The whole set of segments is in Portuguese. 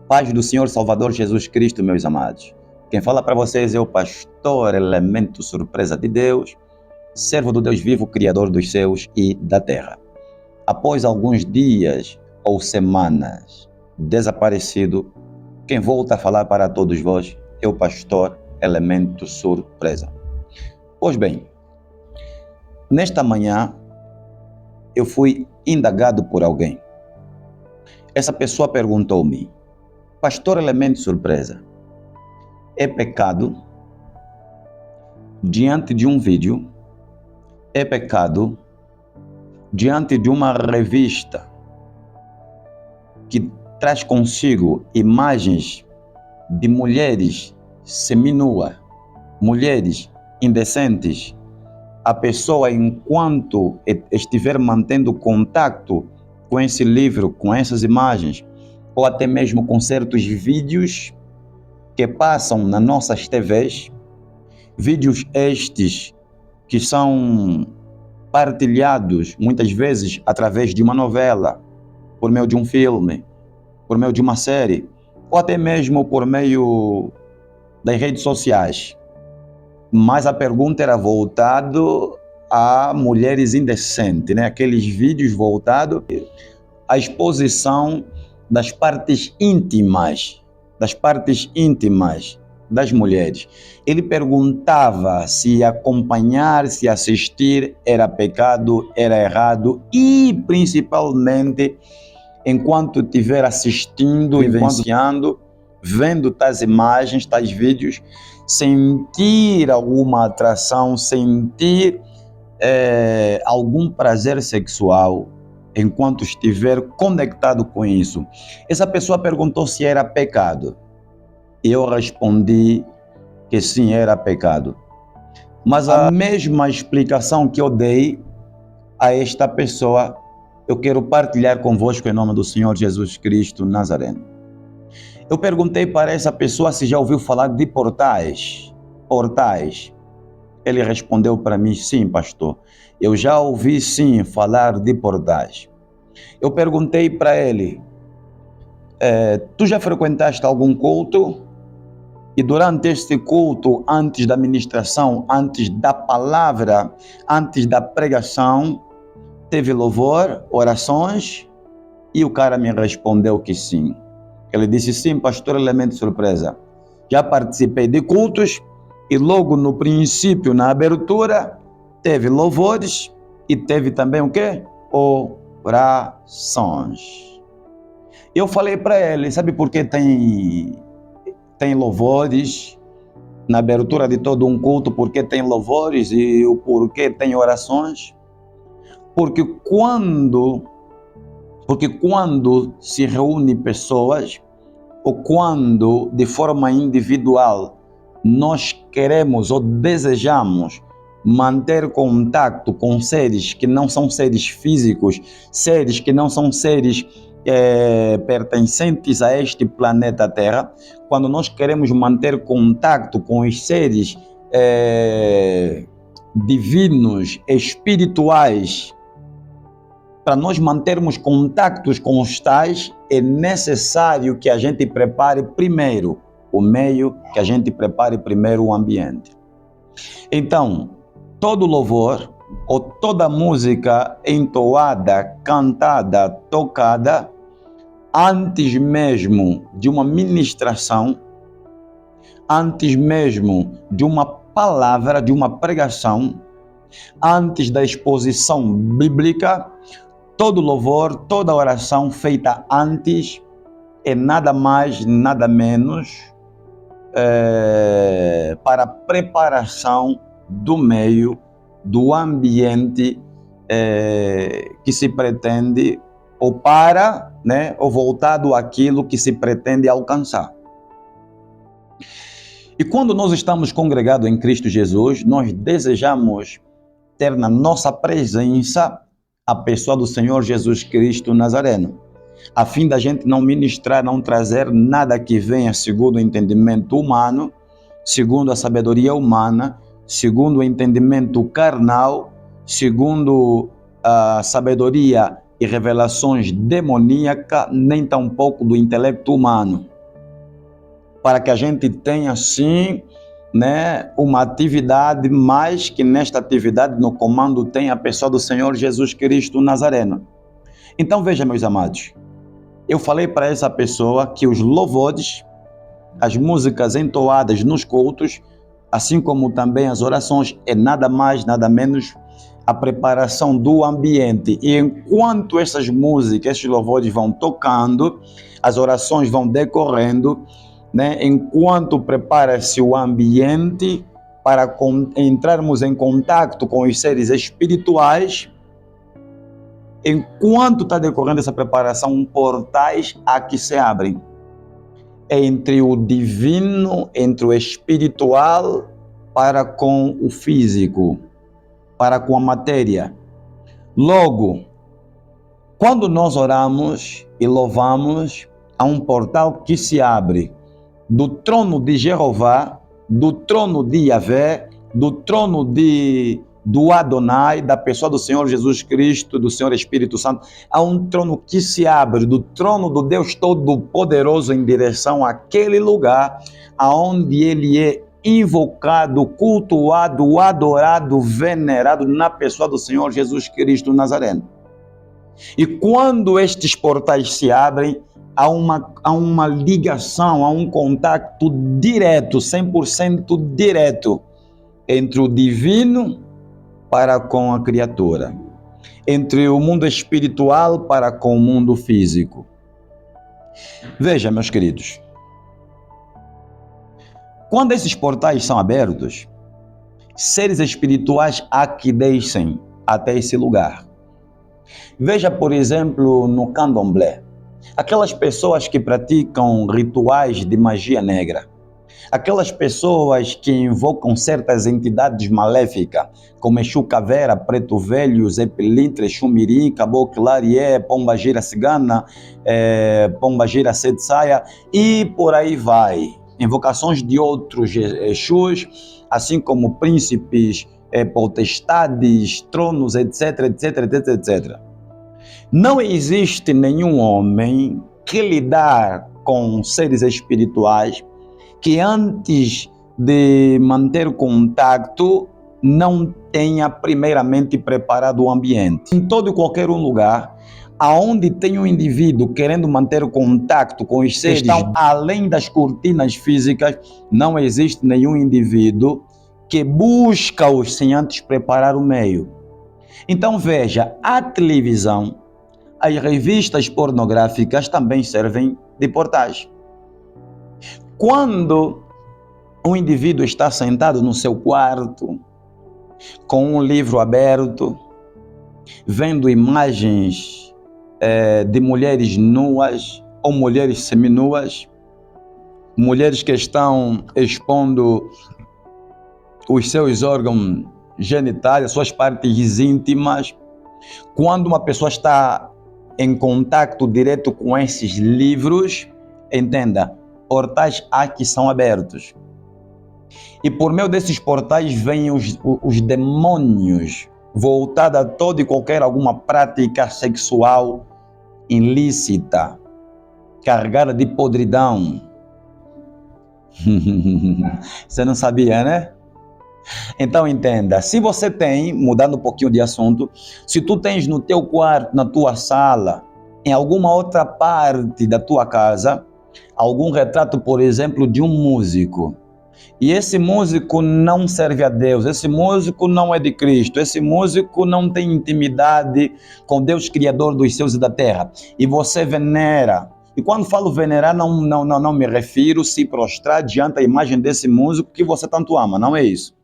Paz do Senhor Salvador Jesus Cristo, meus amados. Quem fala para vocês é o pastor Elemento Surpresa de Deus, servo do Deus vivo, Criador dos céus e da terra. Após alguns dias ou semanas desaparecido, quem volta a falar para todos vós é o pastor Elemento Surpresa. Pois bem, nesta manhã eu fui indagado por alguém. Essa pessoa perguntou-me: Pastor Elemento Surpresa, é pecado diante de um vídeo? É pecado diante de uma revista que traz consigo imagens de mulheres seminuas, mulheres indecentes? A pessoa, enquanto estiver mantendo contato com esse livro, com essas imagens, ou até mesmo com certos vídeos que passam nas nossas TVs, vídeos estes que são partilhados muitas vezes através de uma novela, por meio de um filme, por meio de uma série, ou até mesmo por meio das redes sociais. Mas a pergunta era voltada a mulheres indecentes, né? Aqueles vídeos voltados à exposição das partes íntimas das mulheres. Ele perguntava se acompanhar, se assistir era pecado, era errado, e principalmente enquanto estiver assistindo, vivenciando, vendo tais imagens, tais vídeos, sentir alguma atração, sentir algum prazer sexual enquanto estiver conectado com isso. Essa pessoa perguntou se era pecado. Eu respondi que sim, era pecado. Mas a mesma explicação que eu dei a esta pessoa, eu quero partilhar convosco em nome do Senhor Jesus Cristo Nazareno. Eu perguntei para essa pessoa se já ouviu falar de portais. Ele respondeu para mim: sim, pastor, eu já ouvi sim falar de portais. Eu perguntei para ele: tu já frequentaste algum culto? E durante este culto, antes da ministração, antes da palavra, antes da pregação, teve louvor, orações? E o cara me respondeu que sim. Ele disse: sim, pastor Elemento Surpresa, já participei de cultos e logo no princípio, na abertura, teve louvores e teve também o quê? Orações. Eu falei para ele: sabe por que tem louvores na abertura de todo um culto? Porque tem louvores e o porquê tem orações? Porque quando se reúne pessoas, ou quando de forma individual nós queremos ou desejamos manter contato com seres que não são seres físicos, seres que não são seres pertencentes a este planeta Terra, quando nós queremos manter contato com os seres divinos, espirituais, para nós mantermos contactos com os tais, é necessário que a gente prepare primeiro o meio, que a gente prepare primeiro o ambiente. Então, todo louvor ou toda música entoada, cantada, tocada, antes mesmo de uma ministração, antes mesmo de uma palavra, de uma pregação, antes da exposição bíblica, todo louvor, toda oração feita antes é nada mais, nada menos para a preparação do meio, do ambiente que se pretende, ou para, ou voltado àquilo que se pretende alcançar. E quando nós estamos congregados em Cristo Jesus, nós desejamos ter na nossa presença a pessoa do Senhor Jesus Cristo Nazareno, a fim da gente não ministrar, não trazer nada que venha segundo o entendimento humano, segundo a sabedoria humana, segundo o entendimento carnal, segundo a sabedoria e revelações demoníacas, nem tampouco do intelecto humano. para que a gente tenha, sim, né, uma atividade, mas que nesta atividade, no comando, tem a pessoa do Senhor Jesus Cristo Nazareno. Então, veja, meus amados, eu falei para essa pessoa que os louvores, as músicas entoadas nos cultos, assim como também as orações, é nada mais, nada menos a preparação do ambiente. E enquanto essas músicas, esses louvores vão tocando, as orações vão decorrendo, né? Enquanto prepara-se o ambiente para entrarmos em contato com os seres espirituais, enquanto está decorrendo essa preparação, portais aqui se abrem entre o divino, entre o espiritual para com o físico, para com a matéria. Logo, quando nós oramos e louvamos, há um portal que se abre do trono de Jeová, do trono de Yahvé, do trono do Adonai, da pessoa do Senhor Jesus Cristo, do Senhor Espírito Santo. Há um trono que se abre do trono do Deus Todo-Poderoso em direção àquele lugar aonde ele é invocado, cultuado, adorado, venerado na pessoa do Senhor Jesus Cristo Nazareno. E quando estes portais se abrem, há uma ligação, há um contato direto, 100% direto, entre o divino para com a criatura, entre o mundo espiritual para com o mundo físico. Veja, meus queridos, quando esses portais são abertos, seres espirituais aqui descem até esse lugar. Veja, por exemplo, no candomblé, aquelas pessoas que praticam rituais de magia negra, aquelas pessoas que invocam certas entidades maléficas, como Exu Caveira, Preto Velho, Zé Pilintra, Exu Mirim, Caboclo Larié, Pomba Gira Cigana, Pomba Gira Sete Saia, e por aí vai. Invocações de outros Exus, assim como príncipes, potestades, tronos, etc, etc, etc, etc. Não existe nenhum homem que lidar com seres espirituais que antes de manter contato não tenha primeiramente preparado o ambiente. Em todo e qualquer lugar, aonde tem um indivíduo querendo manter contato com os seres que estão além das cortinas físicas, não existe nenhum indivíduo que busca-os sem antes preparar o meio. Então veja, a televisão, as revistas pornográficas também servem de portais. Quando um indivíduo está sentado no seu quarto, com um livro aberto, vendo imagens de mulheres nuas ou mulheres seminuas, mulheres que estão expondo os seus órgãos genitais, suas partes íntimas, quando uma pessoa está em contato direto com esses livros, entenda, portais aqui são abertos. E por meio desses portais vêm os demônios voltados a toda e qualquer alguma prática sexual ilícita, carregada de podridão. Você não sabia, né? Então entenda, se você tem, mudando um pouquinho de assunto, se tu tens no teu quarto, na tua sala, em alguma outra parte da tua casa, algum retrato, por exemplo, de um músico, e esse músico não serve a Deus, esse músico não é de Cristo, esse músico não tem intimidade com Deus Criador dos céus e da terra, e você venera. E quando falo venerar, não me refiro a se prostrar diante da imagem desse músico que você tanto ama, não é isso.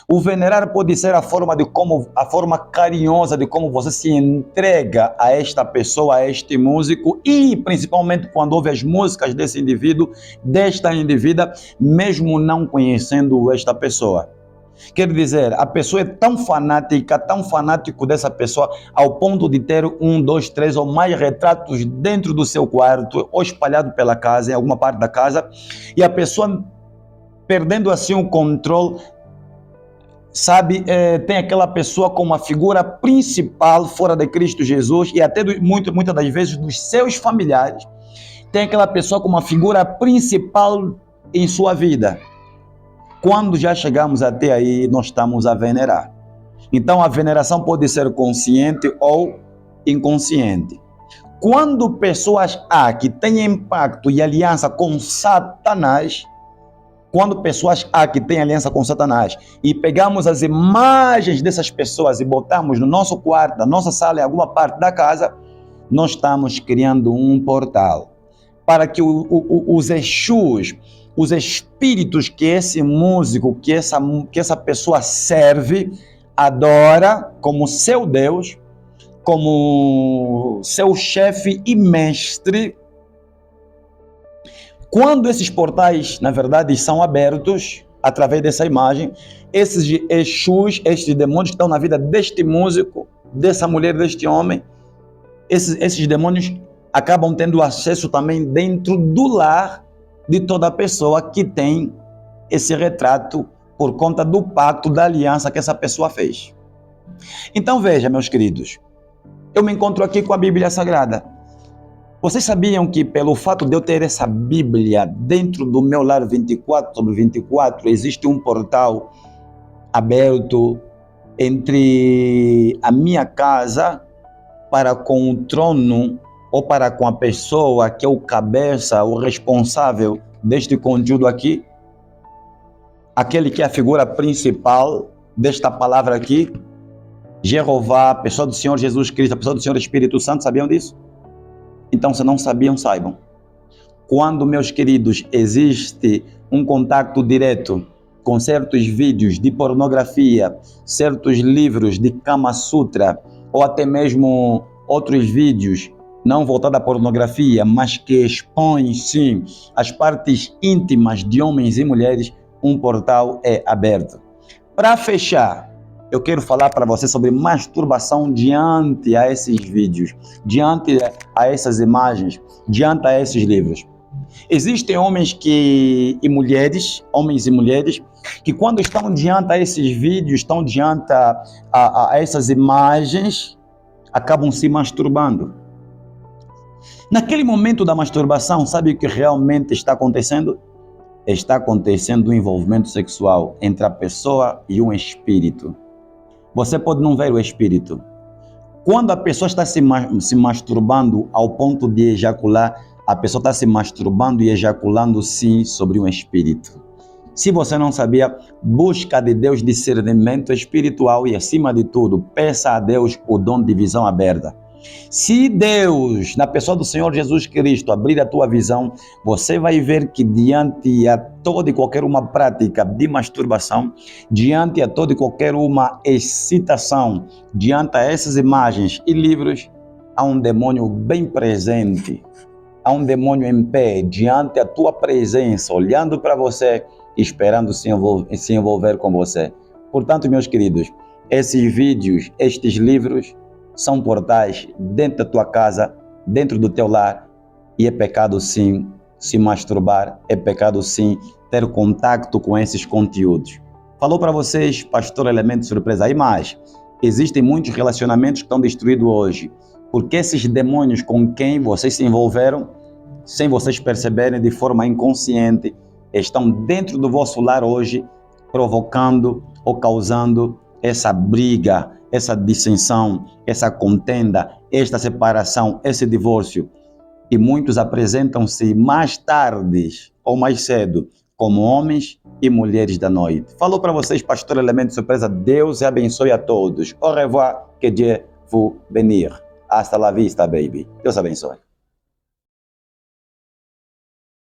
O venerar pode ser a forma carinhosa de como você se entrega a esta pessoa, a este músico, e principalmente quando ouve as músicas desse indivíduo, desta indivídua, mesmo não conhecendo esta pessoa. Quer dizer, a pessoa é tão fanática, tão fanático dessa pessoa, ao ponto de ter 1, 2, 3 ou mais retratos dentro do seu quarto, ou espalhado pela casa, em alguma parte da casa, e a pessoa, perdendo assim o controle, sabe, tem aquela pessoa como a figura principal fora de Cristo Jesus e até muitas das vezes dos seus familiares, tem aquela pessoa como a figura principal em sua vida. Quando já chegamos até aí, nós estamos a venerar. Então, a veneração pode ser consciente ou inconsciente. Quando pessoas há que têm impacto e aliança com Satanás, e pegamos as imagens dessas pessoas e botamos no nosso quarto, na nossa sala, em alguma parte da casa, nós estamos criando um portal para que os Exus, os espíritos que esse músico, que essa pessoa serve, adora como seu Deus, como seu chefe e mestre. Quando esses portais, na verdade, são abertos através dessa imagem, esses Exus, estes demônios que estão na vida deste músico, dessa mulher, deste homem, esses demônios acabam tendo acesso também dentro do lar de toda pessoa que tem esse retrato por conta do pacto, da aliança que essa pessoa fez. Então veja, meus queridos, eu me encontro aqui com a Bíblia Sagrada. Vocês sabiam que pelo fato de eu ter essa Bíblia dentro do meu lar 24/24, existe um portal aberto entre a minha casa para com o trono ou para com a pessoa que é o cabeça, o responsável deste conteúdo aqui? Aquele que é a figura principal desta palavra aqui, Jeová, a pessoa do Senhor Jesus Cristo, a pessoa do Senhor Espírito Santo, sabiam disso? Então, se não sabiam, saibam. Quando, meus queridos, existe um contato direto com certos vídeos de pornografia, certos livros de Kama Sutra, ou até mesmo outros vídeos não voltados à pornografia, mas que expõem, sim, as partes íntimas de homens e mulheres, um portal é aberto. Para fechar, eu quero falar para você sobre masturbação diante a esses vídeos, diante a essas imagens, diante a esses livros. Existem homens e mulheres, que quando estão diante a esses vídeos, estão diante a essas imagens, acabam se masturbando. Naquele momento da masturbação, sabe o que realmente está acontecendo? Está acontecendo um envolvimento sexual entre a pessoa e um espírito. Você pode não ver o espírito. Quando a pessoa está se masturbando ao ponto de ejacular, a pessoa está se masturbando e ejaculando sim sobre um espírito. Se você não sabia, busca de Deus discernimento espiritual e, acima de tudo, peça a Deus o dom de visão aberta. Se Deus, na pessoa do Senhor Jesus Cristo, abrir a tua visão, você vai ver que diante a toda e qualquer uma prática de masturbação, diante a toda e qualquer uma excitação, diante a essas imagens e livros, há um demônio bem presente, há um demônio em pé, diante a tua presença, olhando para você, esperando se envolver com você. Portanto, meus queridos, esses vídeos, estes livros, são portais dentro da tua casa, dentro do teu lar, e é pecado sim se masturbar, é pecado sim ter contato com esses conteúdos. Falou para vocês, pastor Elemento Surpresa. E mais, existem muitos relacionamentos que estão destruídos hoje, porque esses demônios com quem vocês se envolveram, sem vocês perceberem, de forma inconsciente, estão dentro do vosso lar hoje, provocando ou causando essa briga, essa dissensão, essa contenda, esta separação, esse divórcio. E muitos apresentam-se mais tarde ou mais cedo como homens e mulheres da noite. Falou para vocês, pastor Elemento Surpresa. Deus abençoe a todos. Au revoir, que Dieu vous bénisse. Hasta la vista, baby. Deus abençoe.